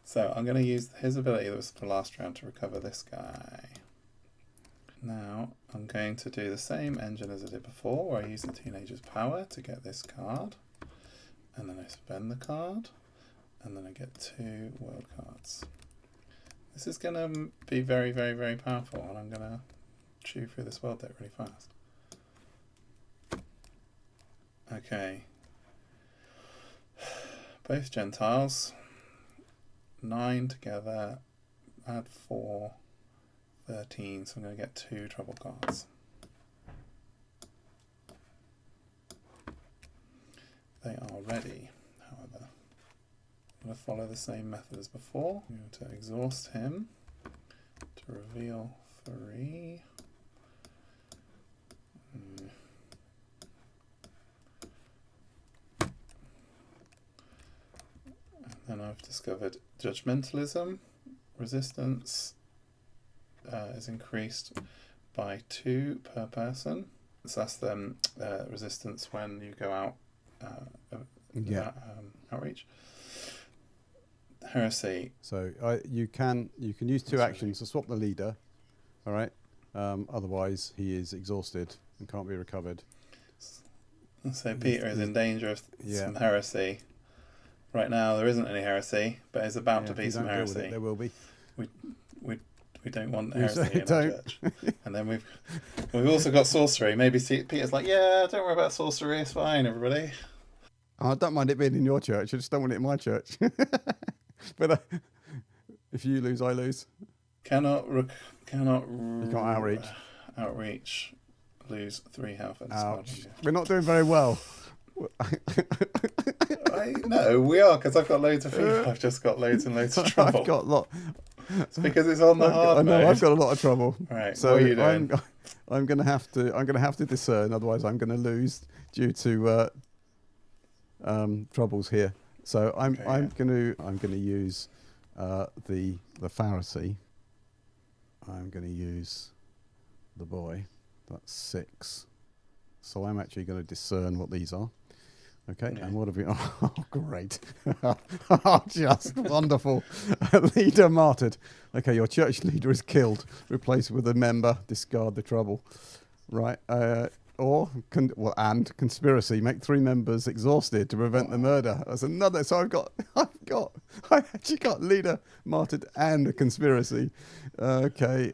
So I'm going to use his ability that was the last round to recover this guy. Now I'm going to do the same engine as I did before, where I use the Teenager's Power to get this card. And then I spend the card. And then I get 2 world cards. This is going to be very, very, very powerful. And I'm going to chew through this world deck really fast. Okay. Both Gentiles. 9 together. Add 4. 13. So I'm going to get 2 trouble cards. They are ready, however. I'm going to follow the same method as before. I'm going to exhaust him to reveal 3. And then I've discovered judgmentalism. Resistance is increased by 2 per person. So that's the resistance when you go out outreach. Heresy. So you can use 2 actions to swap the leader. All right. Otherwise, he is exhausted and can't be recovered. So Peter is in danger of some heresy. Right now, there isn't any heresy, but is about to be some heresy. There will be. We don't want heresy in our church. And then we've also got sorcery. Maybe Peter's like, yeah, don't worry about sorcery. It's fine, everybody. I don't mind it being in your church. I just don't want it in my church. But if you lose, I lose. You can't outreach. Lose 3 health at the spot. We're not doing very well. No, we are, because I've got loads of fever. I've just got loads and loads of trouble. I've got a lot. It's because it's on the hard mode. I've got a lot of trouble. Right, so what are you doing? I'm going to have to discern. Otherwise, I'm going to lose due to troubles here. So I'm going to use the Pharisee. I'm going to use the boy. That's 6. So I'm actually going to discern what these are. Okay, and what have we... Oh, great. Just wonderful. Leader martyred. Okay, your church leader is killed. Replaced with a member. Discard the trouble. Right. And conspiracy. Make 3 members exhausted to prevent the murder. That's another... So I actually got leader martyred and a conspiracy. Okay.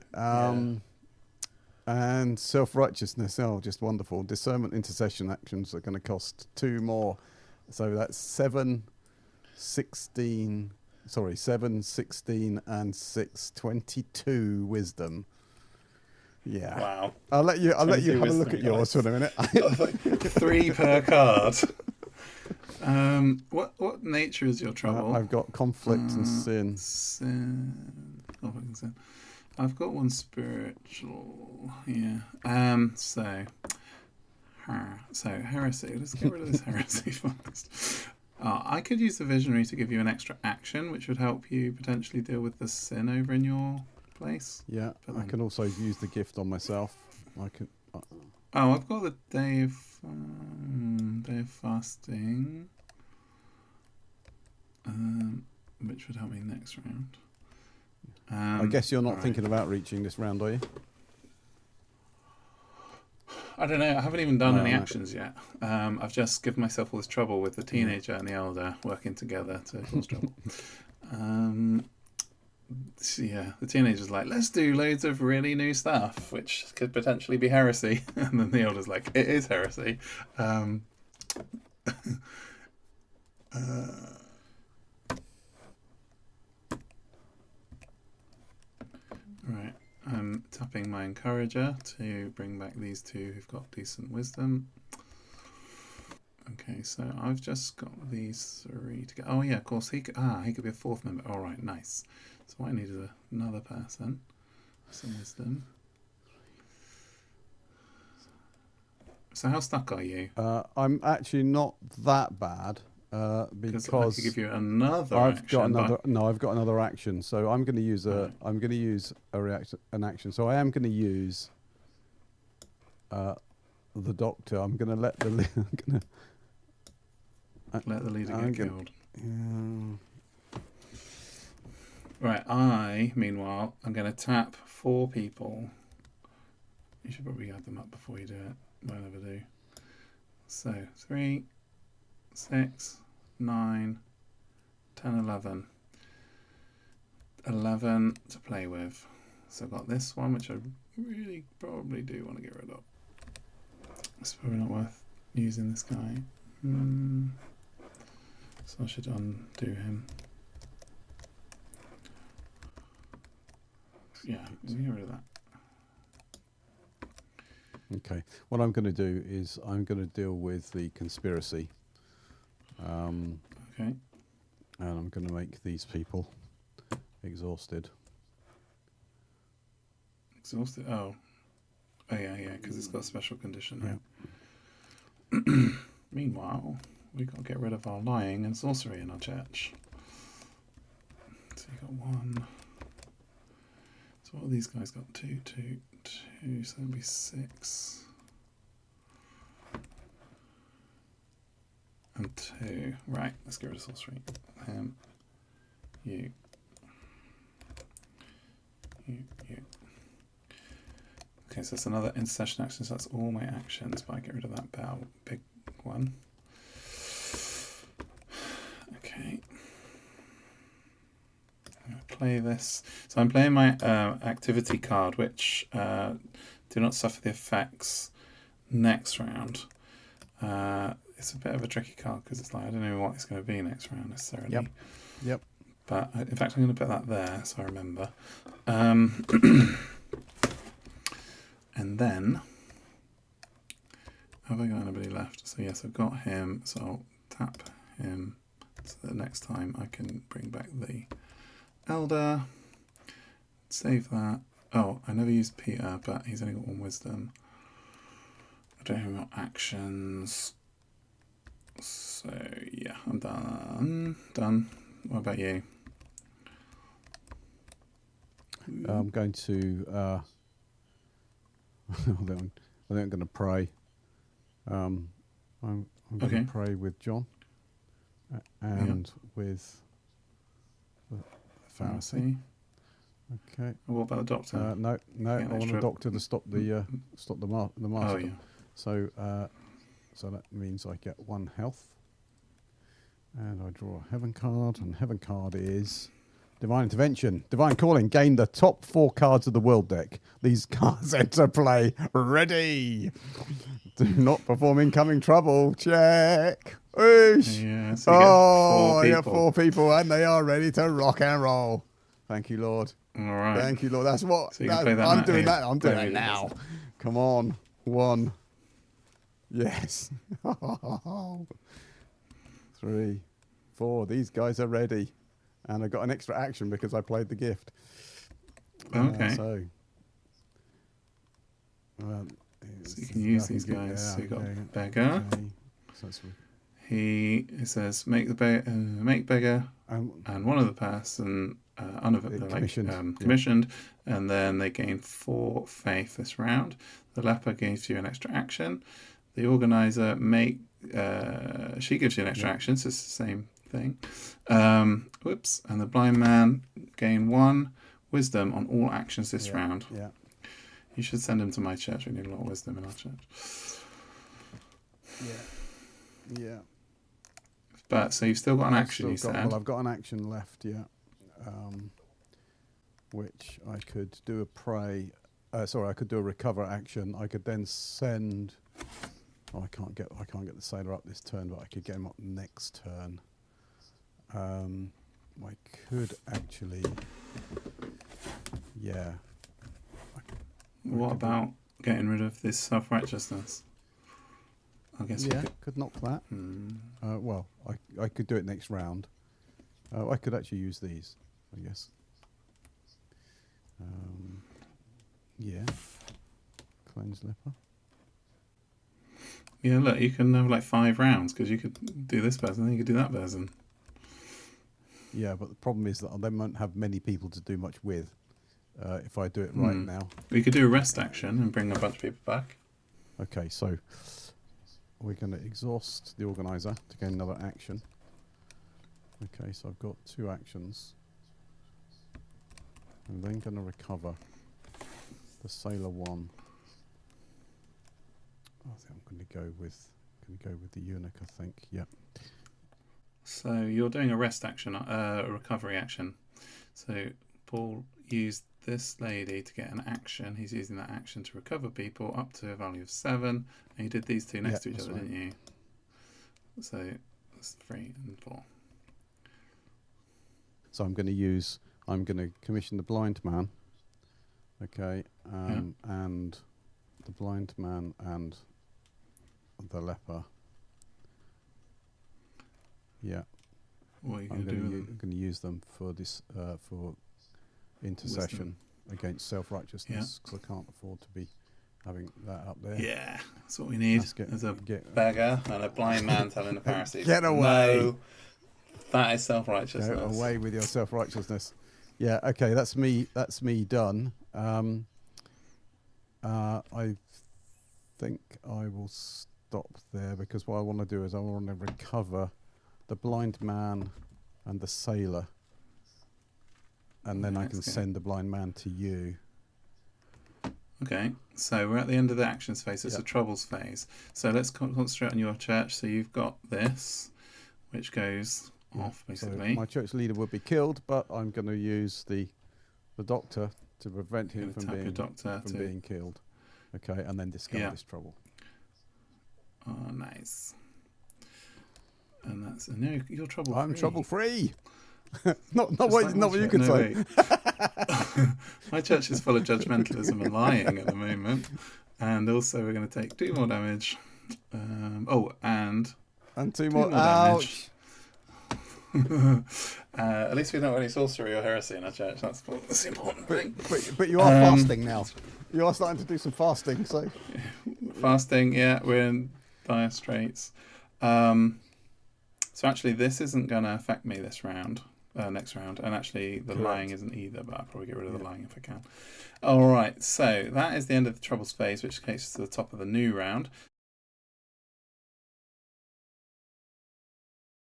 And self-righteousness, just wonderful. Discernment intercession actions are going to cost 2 more. So that's 7, 16, and 6, 22 wisdom. Yeah. Wow. I'll let you have a look at yours for a minute. 3 per card. What nature is your trouble? I've got conflict and sin. Conflict and sin. I've got 1 spiritual, yeah. So heresy. Let's get rid of this heresy first. I could use the visionary to give you an extra action, which would help you potentially deal with the sin over in your place. Yeah, I can also use the gift on myself. I can. I've got the day of fasting, which would help me next round. I guess you're not thinking about reaching this round, are you? I don't know. I haven't even done any actions yet. I've just given myself all this trouble with the teenager and the elder working together to cause trouble. The teenager's like, let's do loads of really new stuff, which could potentially be heresy. And then the elder's like, it is heresy. Right, I'm tapping my encourager to bring back these 2 who've got decent wisdom. Okay, so I've just got these 3 to get. Oh yeah, of course he could be a 4th member. All right, nice. So what I need is another person, some wisdom. So how stuck are you? I'm actually not that bad. Because I could give you another action. I've got another action. So I'm going to use an action. So I am going to use the doctor. I'm going to let the leader get killed. Right, I, meanwhile, I'm going to tap 4 people. You should probably add them up before you do it. I never do. So, 3, 6, 9, 10, 11. 11 to play with. So I've got this one, which I really probably do want to get rid of. It's probably not worth using this guy. So I should undo him. Yeah, get rid of that. Okay. What I'm going to do is I'm going to deal with the conspiracy. Okay. And I'm going to make these people exhausted. Exhausted? Oh. Oh, yeah, because it's got a special condition now. Yeah. Meanwhile, we've got to get rid of our lying and sorcery in our church. So you got 1. So what have these guys got? 2, 2, 2. So that'll be 6. And 2. Right, let's get rid of sorcery. You. Okay, so that's another intercession action, so that's all my actions, but I get rid of that big one. Okay. I'm going to play this. So I'm playing my activity card, which do not suffer the effects next round. It's a bit of a tricky card because it's like, I don't know what it's going to be next round necessarily. Yep. But in fact, I'm going to put that there so I remember. And then, have I got anybody left? So yes, I've got him. So I'll tap him so that next time I can bring back the Elder. Save that. Oh, I never used Peter, but he's only got 1 wisdom. I don't have any actions. So yeah, I'm done. Done. What about you? I'm going to. I think I'm going to pray. I'm going to pray with John and with the Pharisee. Okay. And what about the doctor? No. I want the doctor to stop the master. Oh yeah. So that means I get 1 health, and I draw a heaven card, and heaven card is Divine Intervention, Divine Calling. Gain the top 4 cards of the world deck. These cards enter play ready. Do not perform incoming trouble. Check. Oosh. Yeah, so I got 4 people, and they are ready to rock and roll. Thank you, Lord. All right. Thank you, Lord. That's what. So you can play that I'm now. doing Yeah. that. I'm doing that now. Come on. 1. Yes. 3, 4. These guys are ready. And I got an extra action because I played the gift. Okay. So you can use these guys. So you got beggar. Okay. So He says make beggar and one of the person commissioned, and then they gain 4 faith this round. The leper gives you an extra action. The organizer she gives you an extra action, so it's the same thing. Whoops. And the blind man gain 1 wisdom on all actions this round. Yeah. You should send him to my church. We need a lot of wisdom in our church. Yeah. But so you've still got an action, you said. Well, I've got an action left, yeah. Which I could do a pray. I could do a recover action. I could then send. Oh, I can't get the sailor up this turn, but I could get him up next turn. I could actually. Yeah. What about getting rid of this self-righteousness? I guess could knock that. Well, I could do it next round. I could actually use these, I guess. Cleanse leper. Yeah, look, you can have like 5 rounds because you could do this person, then you could do that person. Yeah, but the problem is that I then won't have many people to do much with if I do it right now. We could do a rest action and bring a bunch of people back. Okay, so we're going to exhaust the organizer to gain another action. Okay, so I've got 2 actions. I'm then going to recover the Sailor 1. I think I'm going to go with the eunuch. I think, yeah. So you're doing a rest action, a recovery action. So Paul used this lady to get an action. He's using that action to recover people up to a value of 7. And you did these two next to each other, right, didn't you? So that's 3 and 4. So I'm going to commission the blind man. Okay, and the blind man and the leper. Yeah. What are you I'm going to use them for this for intercession against self-righteousness, because I can't afford to be having that up there. Yeah, that's what we need. There's a beggar and a blind man telling the Pharisees, "Get away!" No, that is self-righteousness. Go away with your self-righteousness. Yeah. Okay. That's me. That's me done. I think I will stop there, because what I want to do is I want to recover the blind man and the sailor, and then I can send the blind man to you. Okay, so we're at the end of the actions phase. It's a troubles phase. So let's concentrate on your church. So you've got this, which goes off basically. So my church leader would be killed, but I'm going to use the doctor to prevent him from being killed. Okay, and then discard this trouble. Oh, nice. And that's you're trouble free. I'm trouble free. not what you can say. My church is full of judgmentalism and lying at the moment, and also we're going to take 2 more damage. And 2 more damage. At least we don't have any sorcery or heresy in our church. That's the important thing. But you are fasting now. You are starting to do some fasting. So fasting, yeah, we're in dire straits. So actually, this isn't going to affect me this round, next round, and actually the lying isn't either. But I'll probably get rid of the lying if I can. All right, so that is the end of the troubles phase, which takes us to the top of the new round.